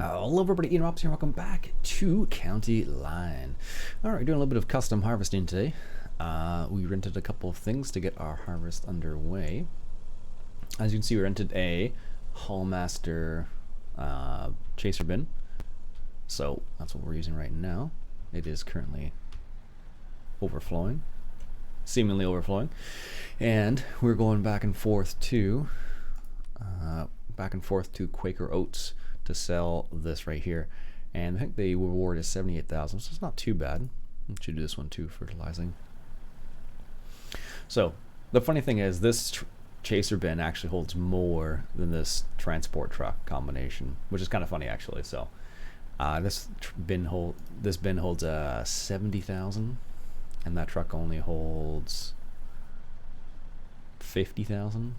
Hello everybody, Iain, Robson here. Welcome back to Couty Line. Alright, doing a little bit of custom harvesting today. We rented a couple of things to get our harvest underway. As you can see, we rented a Hallmaster chaser bin. So that's what we're using right now. It is currently overflowing, seemingly overflowing. And we're going back and forth to Quaker Oats to sell this right here, and I think the reward is 78,000, so it's not too bad. We should do this one too, fertilizing. So the funny thing is, this chaser bin actually holds more than this transport truck combination, which is kind of funny actually. So this bin holds 70,000, and that truck only holds 50,000.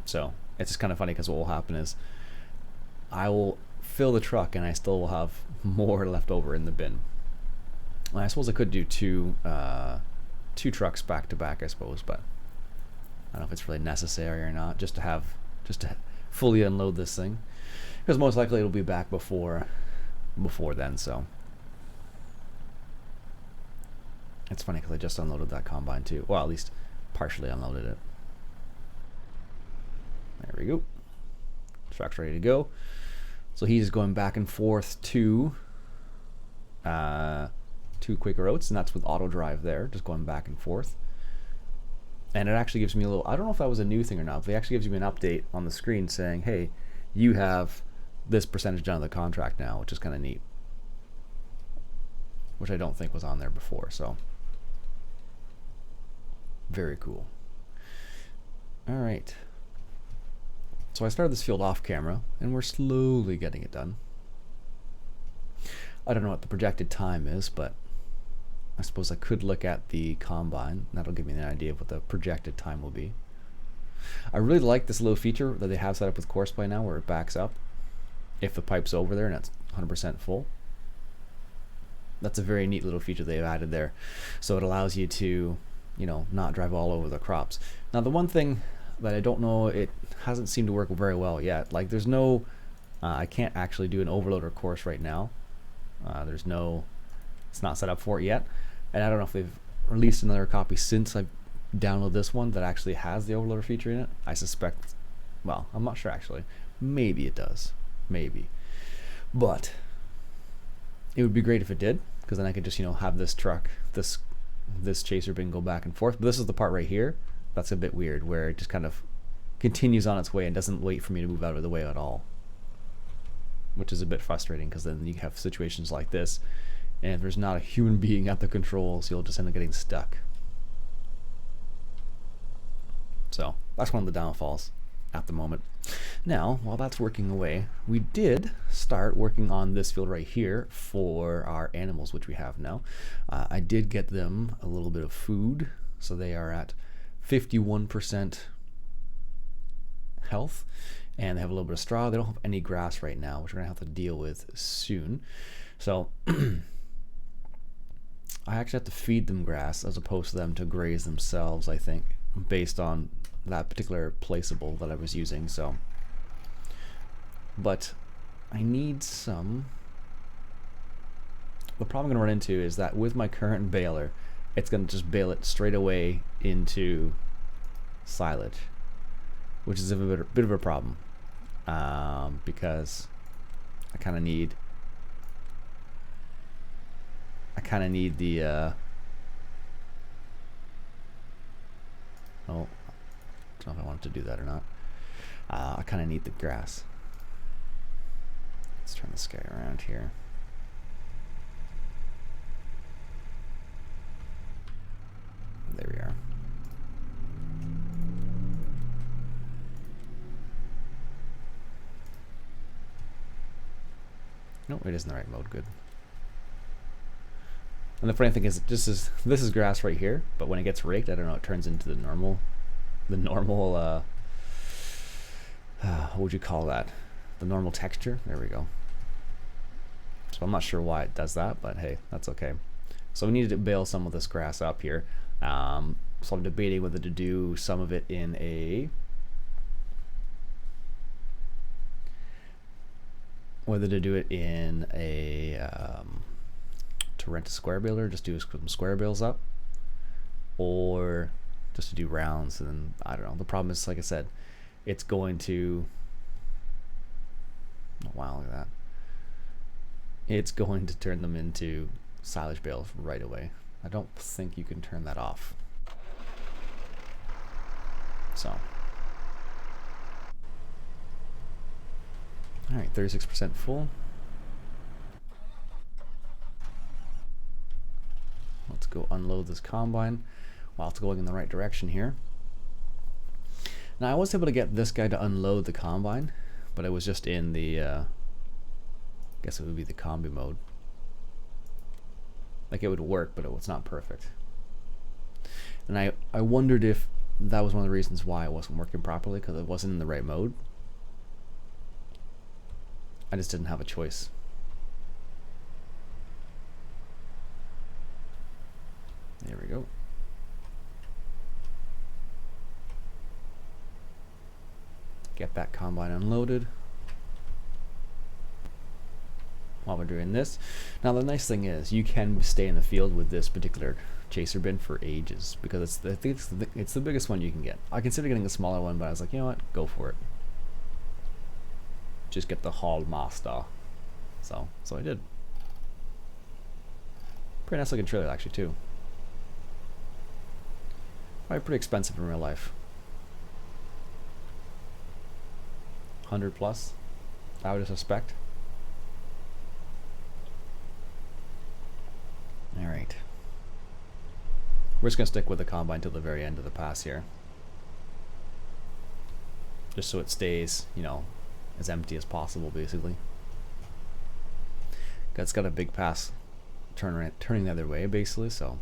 So it's just kind of funny because what will happen is I will fill the truck and I still will have more left over in the bin. And I suppose I could do two trucks back to back, I suppose, but I don't know if it's really necessary or not, just to fully unload this thing, because most likely it'll be back before then. So it's funny because I just unloaded that combine too. Well, at least partially unloaded it. There we go. Truck's ready to go. So he's going back and forth to Quaker Oats, and that's with auto drive there, just going back and forth. And it actually gives me a little, I don't know if that was a new thing or not, but it actually gives me an update on the screen saying, hey, you have this percentage done of the contract now, which is kind of neat, which I don't think was on there before. So very cool. All right. So I started this field off camera, and we're slowly getting it done. I don't know what the projected time is, but I suppose I could look at the combine. That'll give me an idea of what the projected time will be. I really like this little feature that they have set up with Courseplay now, where it backs up if the pipe's over there and it's 100% full. That's a very neat little feature they've added there. So it allows you to, not drive all over the crops. Now, the one thing that I don't know, it hasn't seemed to work very well yet. Like, there's no, I can't actually do an overloader course right now. It's not set up for it yet. And I don't know if they've released another copy since I've downloaded this one that actually has the overloader feature in it. I suspect, well, I'm not sure actually. Maybe it does. Maybe. But it would be great if it did, because then I could just, have this truck, this chaser bin go back and forth. But this is the part right here that's a bit weird, where it just kind of continues on its way and doesn't wait for me to move out of the way at all, which is a bit frustrating, because then you have situations like this and there's not a human being at the controls, you'll just end up getting stuck. So that's one of the downfalls at the moment. Now, while that's working away, we did start working on this field right here for our animals, which we have now. I did get them a little bit of food, so they are at 51% health, and they have a little bit of straw. They don't have any grass right now, which we're gonna have to deal with soon. So I actually have to feed them grass as opposed to them to graze themselves, I think, based on that particular placeable that I was using. So, but I need some. The problem I'm gonna run into is that with my current baler, it's going to just bale it straight away into silage, which is a bit of a problem, because I kind of need the oh, I don't know if I want to do that or not. I kind of need the grass. Let's turn this guy around here. There we are. No, it isn't the right mode. Good. And the funny thing is, this is grass right here, but when it gets raked, I don't know, it turns into the normal what would you call that? The normal texture. There we go. So I'm not sure why it does that, but hey, that's okay. So we needed to bale some of this grass up here. So I'm debating whether to do some of it in a whether to do it in a to rent a square baler, just do some square bales up, or just to do rounds. And I don't know. The problem is, like I said, it's going to, oh wow, look at that. It's going to turn them into silage bales right away. I don't think you can turn that off. So, all right, 36% full. Let's go unload this combine while it's going in the right direction here. Now I was able to get this guy to unload the combine, but it was just in the, I guess it would be the combi mode. Like it would work, but it was not perfect. And I wondered if that was one of the reasons why it wasn't working properly, because it wasn't in the right mode. I just didn't have a choice. There we go. Get that combine unloaded while we're doing this. Now the nice thing is you can stay in the field with this particular chaser bin for ages, because it's the biggest one you can get. I considered getting a smaller one, but I was like, you know what, go for it. Just get the Hall Master. So I did. Pretty nice looking trailer actually too. Probably pretty expensive in real life. 100 plus, I would suspect. All right. We're just gonna stick with the combine till the very end of the pass here, just so it stays, you know, as empty as possible, basically. It's got a big pass turning the other way, basically, so,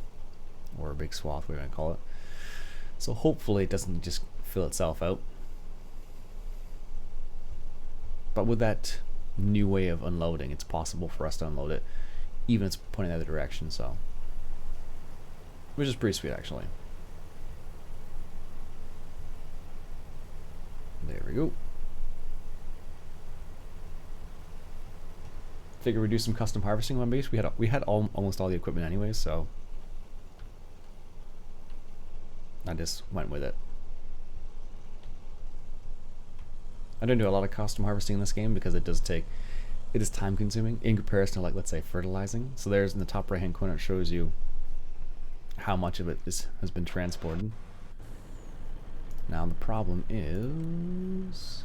or a big swath, we're gonna call it. So hopefully it doesn't just fill itself out. But with that new way of unloading, it's possible for us to unload it, even if it's pointing the other direction, so. Which is pretty sweet, actually. There we go. Figure we do some custom harvesting on base. We had almost all the equipment anyways, so I just went with it. I don't do a lot of custom harvesting in this game because it is time consuming in comparison to, like, let's say fertilizing. So there's in the top right hand corner, it shows you how much of it has been transported. Now the problem is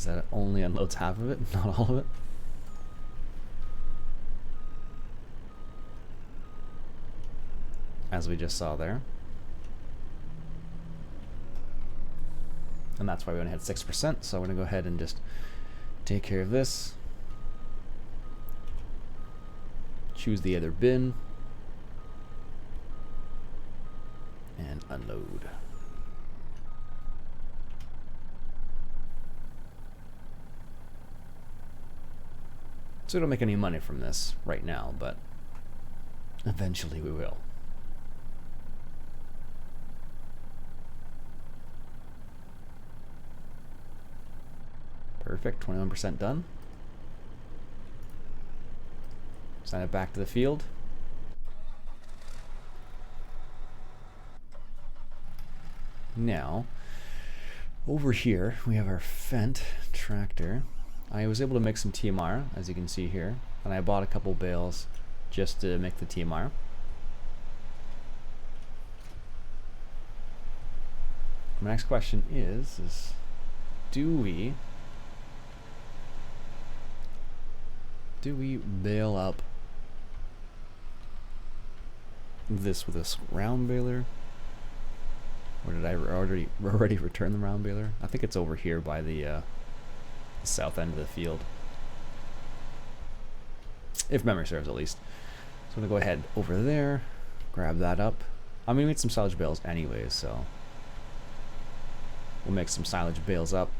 that it only unloads half of it, not all of it. As we just saw there. And that's why we only had 6%, so I'm going to go ahead and just take care of this. Choose the other bin. And unload. So we don't make any money from this right now, but eventually we will. Perfect, 21% done. Send it back to the field. Now, over here we have our Fendt tractor. I was able to make some TMR, as you can see here, and I bought a couple bales just to make the TMR. My next question is do we bale up this with a round baler, or did I already return the round baler? I think it's over here by the south end of the field, if memory serves at least. So I'm gonna go ahead over there, grab that up. I'm gonna make some silage bales anyways, so we'll make some silage bales up.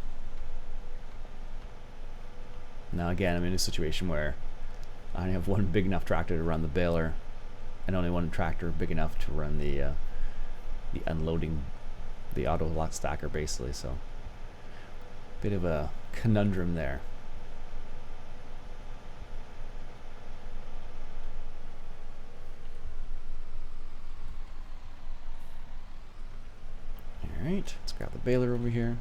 Now again, I'm in a situation where I only have one big enough tractor to run the baler, and only one tractor big enough to run the unloading the auto lock stacker basically, so bit of a conundrum there. Alright, let's grab the baler over here.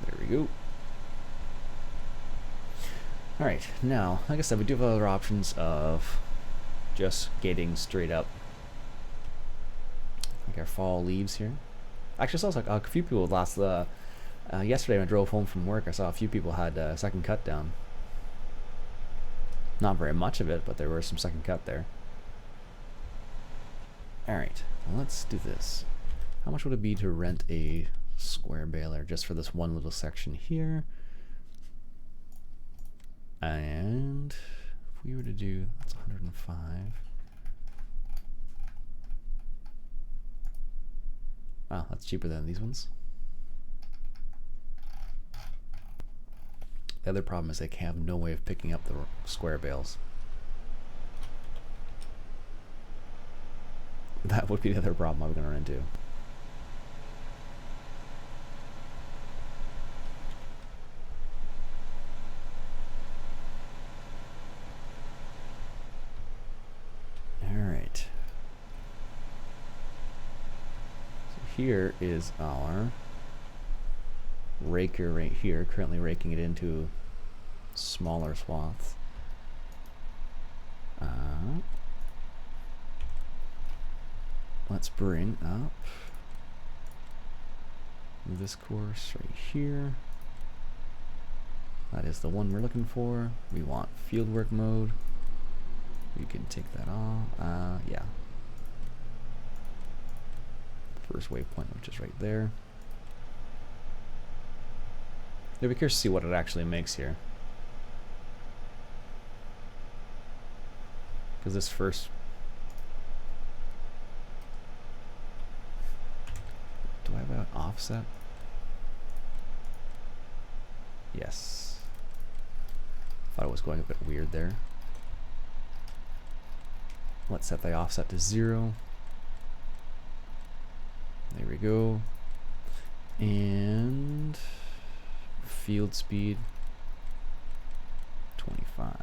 There we go. Alright, now, like I said, we do have other options of just gating straight up. Like our fall leaves here. Actually, I saw like a few people yesterday when I drove home from work, I saw a few people had second cut down. Not very much of it, but there was some second cut there. Alright, well, let's do this. How much would it be to rent a square baler just for this one little section here? And if we were to do, that's 105. Wow, that's cheaper than these ones. The other problem is they have no way of picking up the square bales. That would be the other problem I'm going to run into. Alright. So here is our raker right here, currently raking it into smaller swaths. Let's bring up this course right here. That is the one we're looking for. We want fieldwork mode. We can take that off. Yeah. First waypoint, which is right there. You'll be curious to see what it actually makes here. Because this first... Do I have an offset? Yes. Thought it was going a bit weird there. Let's set the offset to 0. There we go. And field speed 25.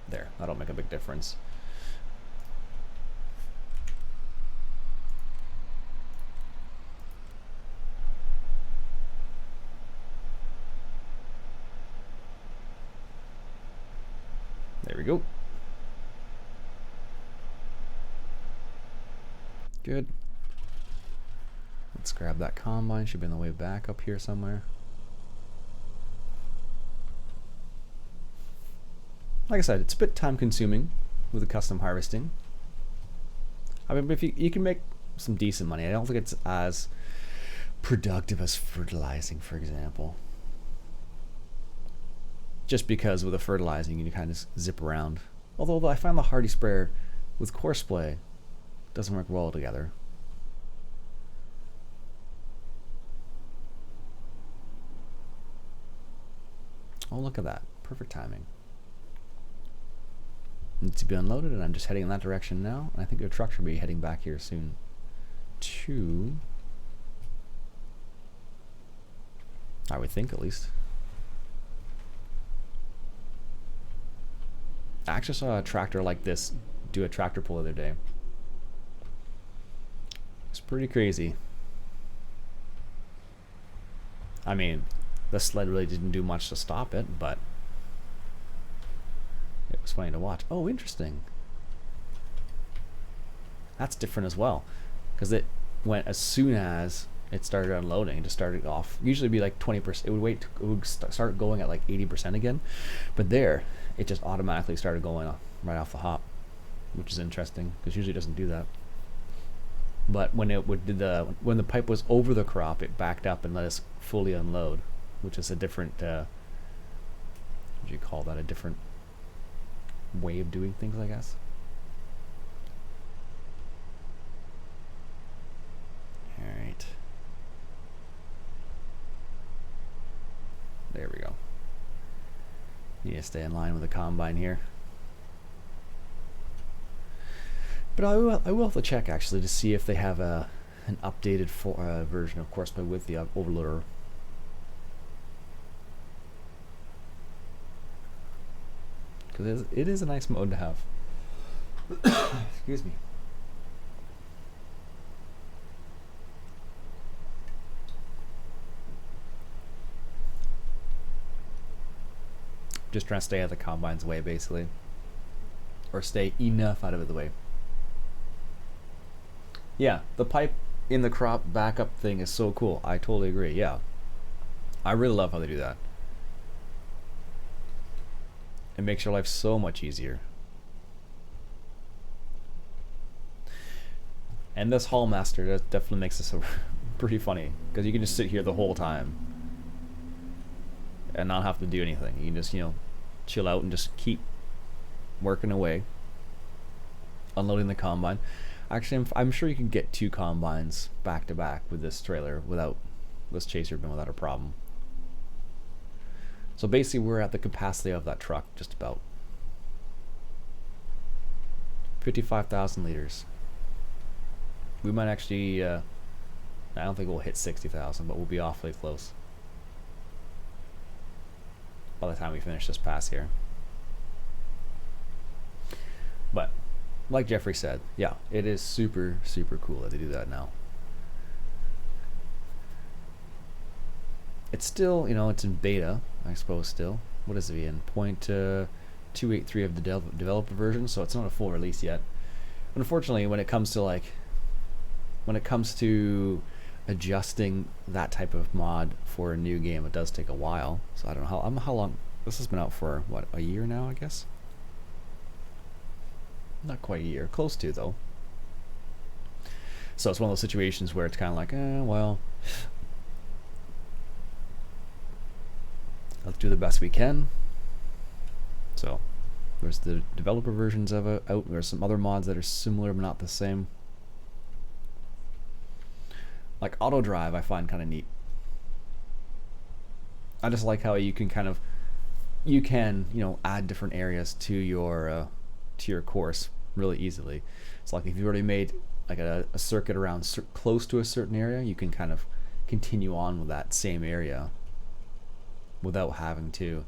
There, that'll make a big difference. There we go. Good. Let's grab that combine. Should be on the way back up here somewhere. Like I said, it's a bit time consuming with the custom harvesting. I mean, if you can make some decent money. I don't think it's as productive as fertilizing, for example. Just because with the fertilizing, you kind of zip around. Although I find the hardy sprayer with course play doesn't work well together. Oh, look at that. Perfect timing. Needs to be unloaded, and I'm just heading in that direction now. And I think the truck should be heading back here soon too. I would think, at least. I actually saw a tractor like this do a tractor pull the other day. It's pretty crazy. I mean, the sled really didn't do much to stop it, but it was funny to watch. Oh, interesting. That's different as well, because it went as soon as it started unloading. It just started off. Usually, it'd be like 20%. It would wait. It would start going at like 80% again, but there, it just automatically started going right off the hop, which is interesting because usually it doesn't do that. But when it when the pipe was over the crop, it backed up and let us fully unload, which is a different. What do you call that? A different way of doing things, I guess. All right. There we go. You need to stay in line with the combine here. But I will have to check actually to see if they have an updated version of Course Play with the overloader. Because it is a nice mode to have. Excuse me. Just trying to stay out of the combine's way, basically. Or stay enough out of the way. Yeah, the pipe in the crop backup thing is so cool. I totally agree, yeah. I really love how they do that. It makes your life so much easier. And this Hall Master definitely makes this pretty funny, because you can just sit here the whole time and not have to do anything. You can just, you know, chill out and just keep working away, unloading the combine. Actually, I'm sure you can get 2 combines back to back with this trailer without this chaser bin without a problem. So basically, we're at the capacity of that truck, just about 55,000 liters. We might actually, I don't think we'll hit 60,000, but we'll be awfully close by the time we finish this pass here. But like Jeffrey said, yeah, it is super, super cool that they do that now. It's still, you know, it's in beta, I suppose, still. What is it in? 0.283 of the developer version, so it's not a full release yet. But unfortunately, when it comes to adjusting that type of mod for a new game, it does take a while. So I don't know how long. This has been out for, what, a year now, I guess? Not quite a year. Close to, though. So it's one of those situations where it's kind of like, well, let's do the best we can. So there's the developer versions of it out. There's some other mods that are similar but not the same. Like auto drive, I find kind of neat. I just like how you can you know, add different areas to your course really easily. It's like if you've already made like a circuit around close to a certain area, you can kind of continue on with that same area without having to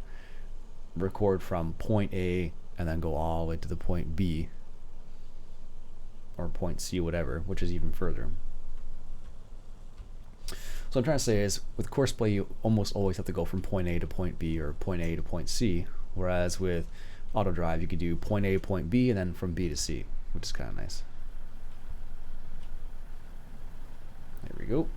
record from point A and then go all the way to the point B or point C, whatever, which is even further. So what I'm trying to say is, with course play, you almost always have to go from point A to point B or point A to point C, whereas with auto drive, you could do point A, point B, and then from B to C, which is kind of nice. There we go.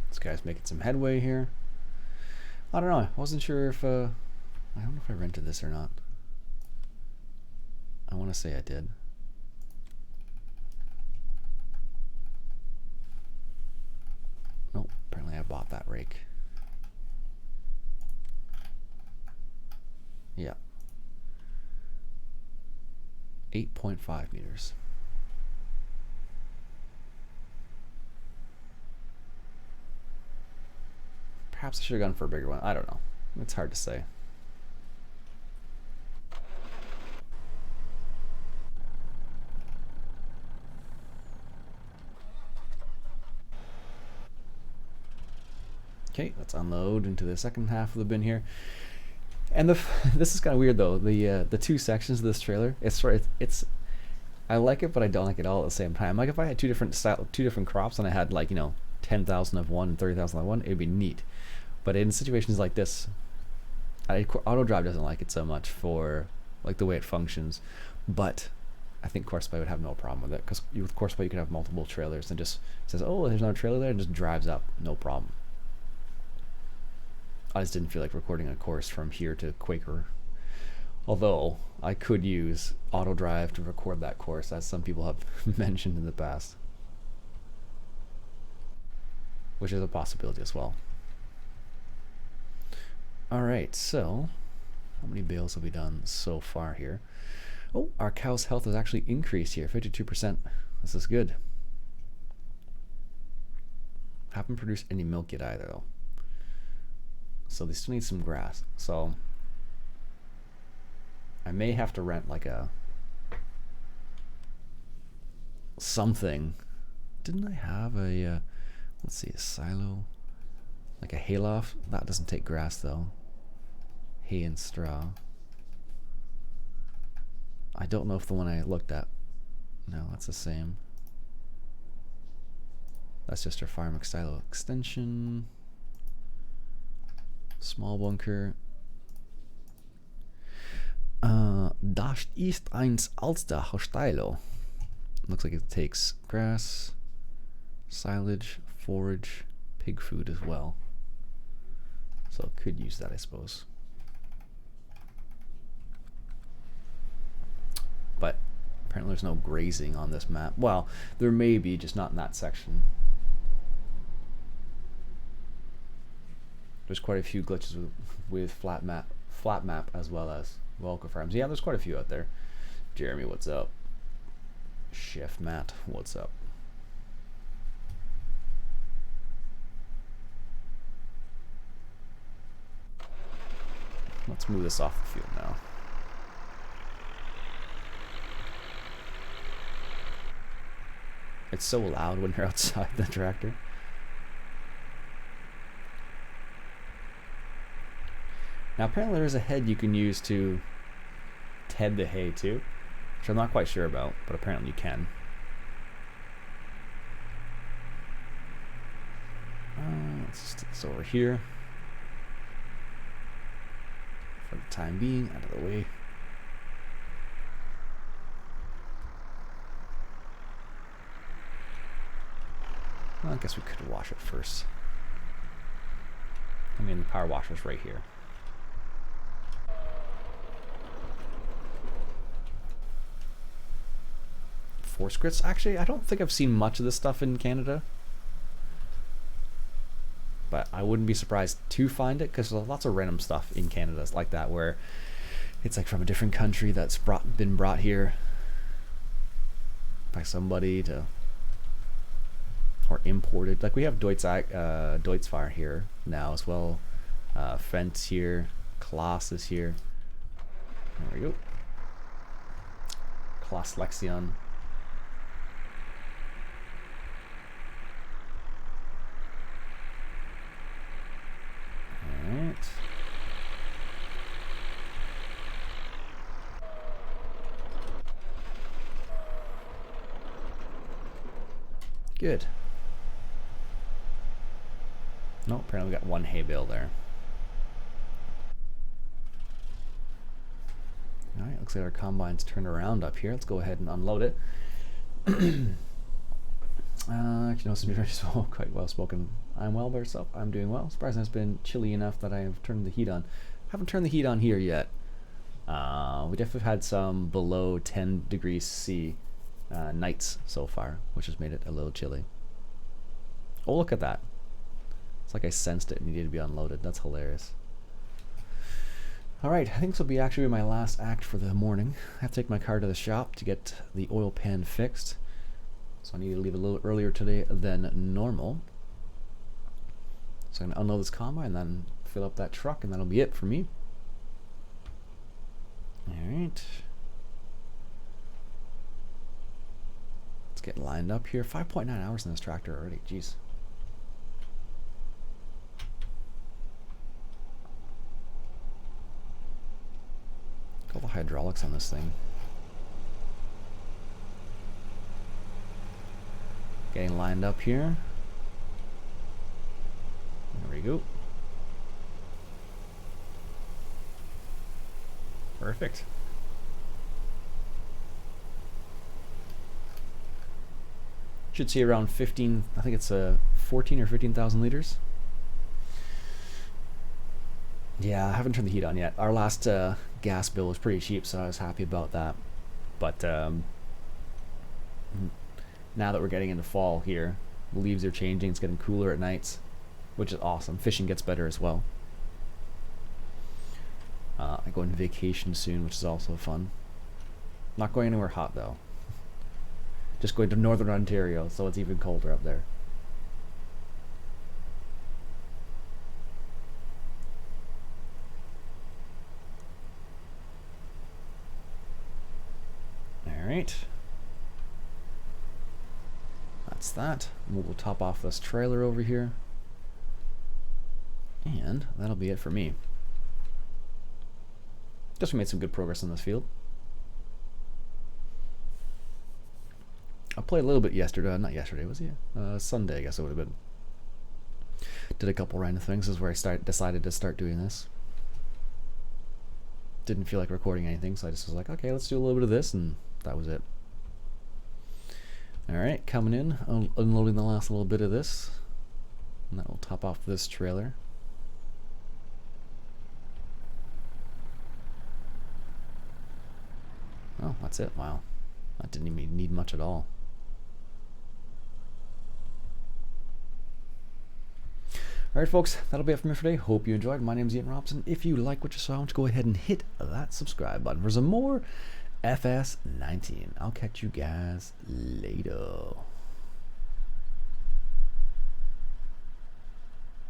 This guy's making some headway here. I don't know. I wasn't sure if I don't know if I rented this or not. I want to say I did. Nope, apparently I bought that rake. Yeah. 8.5 meters. Perhaps I should have gone for a bigger one. I don't know. It's hard to say. Okay, let's unload into the second half of the bin here. And this is kind of weird though. The 2 sections of this trailer, it's I like it, but I don't like it all at the same time. Like if I had two different crops and I had, like, you know, 10,000 of one and 30,000 of one, it'd be neat. But in situations like this, auto drive doesn't like it so much for like the way it functions. But I think Courseplay would have no problem with it, because with Courseplay you can have multiple trailers and just says, oh, there's another trailer there, and just drives up, no problem. I just didn't feel like recording a course from here to Quaker. Although I could use auto drive to record that course, as some people have mentioned in the past, which is a possibility as well. Alright, so how many bales have we done so far here? Oh, our cow's health has actually increased here, 52%. This is good. Haven't produced any milk yet either, though. So they still need some grass. So I may have to rent like a something. Didn't I have a let's see, a silo, like a hayloft? That doesn't take grass though. Hay and straw. I don't know if the one I looked at. No, that's the same. That's just our farm silo extension. Small bunker. Das ist eins alter Stilo. Looks like it takes grass, silage, forage, pig food as well. So it could use that, I suppose. But apparently there's no grazing on this map. Well, there may be, just not in that section. There's quite a few glitches with flat map as well as Welcome Farms. Yeah, there's quite a few out there. Jeremy, what's up? Chef Matt, what's up? Let's move this off the field now. It's so loud when you're outside the tractor. Now apparently there's a head you can use to head the hay too, which I'm not quite sure about, but apparently you can. Let's stick this over here for the time being, out of the way. Well, I guess we could wash it first. I mean, the power washer's right here. Force grits. Actually, I don't think I've seen much of this stuff in Canada, but I wouldn't be surprised to find it, because there's lots of random stuff in Canada like that, where it's like from a different country that's been brought here by somebody to, or imported. Like we have Deutzfire here now as well. Fent here, Klaas is here. There we go. Klaas Lexion. Alright. Good. No, apparently we got one hay bale there. Alright, looks like our combine's turned around up here. Let's go ahead and unload it. Actually, no, some quite well spoken. I'm well by yourself. I'm doing well. Surprisingly, it's been chilly enough that I have turned the heat on. Haven't turned the heat on here yet. We definitely had some below 10 degrees C nights so far, which has made it a little chilly. Oh, look at that. It's like I sensed it and needed to be unloaded. That's hilarious. Alright, I think this will be actually my last act for the morning. I have to take my car to the shop to get the oil pan fixed. So I need to leave a little earlier today than normal. So I'm going to unload this combine and then fill up that truck, and that'll be it for me. Alright. Let's get lined up here. 5.9 hours in this tractor already. Jeez. Look at all the hydraulics on this thing. Getting lined up here. There we go. Perfect. Should see around 15, I think it's 14 or 15,000 liters. Yeah, I haven't turned the heat on yet. Our last gas bill was pretty cheap, so I was happy about that. But now that we're getting into fall here, the leaves are changing, it's getting cooler at nights, which is awesome. Fishing gets better as well. I go on vacation soon, which is also fun. Not going anywhere hot though. just going to northern Ontario, so it's even colder up there. Alright. That's that. We'll top off this trailer over here. And that'll be it for me. Just made some good progress in this field. I played a little bit yesterday. Not yesterday, was it? Sunday, I guess it would have been. Did a couple random things. This is where I decided to start doing this. Didn't feel like recording anything, so I just was like, okay, let's do a little bit of this, and that was it. Alright, coming in, unloading the last little bit of this. And that will top off this trailer. Oh, that's it. Wow. That didn't even need much at all. Alright folks, that'll be it for me for today. Hope you enjoyed. My name is Iain Robson. If you like what you saw, why don't you go ahead and hit that subscribe button for some more FS19. I'll catch you guys later.